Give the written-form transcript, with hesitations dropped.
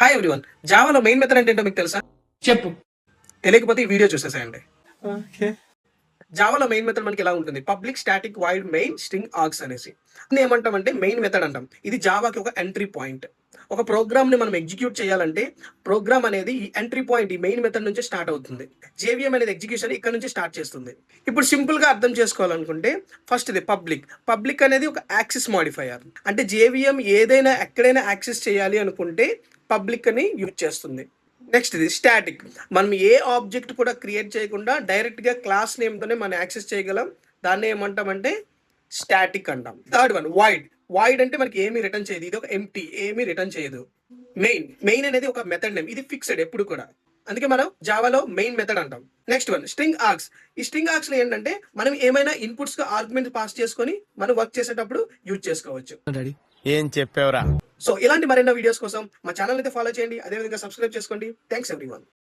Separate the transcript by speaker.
Speaker 1: Hi everyone. జావాలో main method అంటే ఏంటో మీకు తెలుసా?
Speaker 2: చెప్పు.
Speaker 1: తెలియకపోతే ఈ వీడియో చూసేసేయండి.
Speaker 2: ఓకే.
Speaker 1: జావాలో మెయిన్ మెథడ్ మనకి ఎలా ఉంటుంది? Public static void main string args అనేసి. దీన్ని ఏమంటామంటే మెయిన్ మెథడ్ అంటాం. ఇది జావాకి ఒక ఎంట్రీ పాయింట్. ఒక ప్రోగ్రామ్ ని మనం ఎగ్జిక్యూట్ చేయాలంటే ప్రోగ్రామ్ అనేది ఈ ఎంట్రీ పాయింట్, ఈ మెయిన్ మెథడ్ నుంచి స్టార్ట్ అవుతుంది. జేవిఎం అనేది ఎగ్జిక్యూషన్ ఇక్కడ నుంచి స్టార్ట్ చేస్తుంది. ఇప్పుడు సింపుల్ గా అర్థం చేసుకోవాలనుకుంటే ఫస్ట్ ఇది పబ్లిక్. పబ్లిక్ అనేది ఒక యాక్సెస్ మాడిఫైయర్. అంటే జేవిఎం ఏదైనా ఎక్కడైనా యాక్సెస్ చేయాలి అనుకుంటే పబ్లిక్ అని యూజ్ చేస్తుంది. నెక్స్ట్ ఇది స్టాటిక్. మనం ఏ ఆబ్జెక్ట్ కూడా క్రియేట్ చేయకుండా డైరెక్ట్ గా క్లాస్ నేమ్ తోనే మనం యాక్సెస్ చేయగలం. దాన్ని ఏమంటామంటే స్టాటిక్ అంటాం. Third one wide. వైడ్ అంటే మనకి ఏమీ రిటర్న్ చేయదు. ఇది ఒక ఎంటీ, ఏమీ రిటర్న్ చేయదు. మెయిన్ అనేది ఒక మెథడ్ నేమ్. ఇది ఫిక్స్డ్ ఎప్పుడు కూడా. అందుకే మనం జావాలో మెయిన్ మెథడ్ అంటాం. Next one string args. ఈ స్ట్రింగ్ ఆర్గ్స్ లో ఏంటంటే మనం ఏమైనా ఇన్పుట్స్ గా ఆర్గ్యుమెంట్ పాస్ చేసుకొని మనం వర్క్ చేసేటప్పుడు యూజ్ చేసుకోవచ్చు.
Speaker 3: ఏం చెప్పావురా?
Speaker 1: సో ఇలాంటి మరెన్నో వీడియోస్ కోసం మా ఛానల్ అయితే ఫాలో చేయండి. అదేవిధంగా సబ్స్క్రైబ్ చేసుకోండి. Thanks everyone.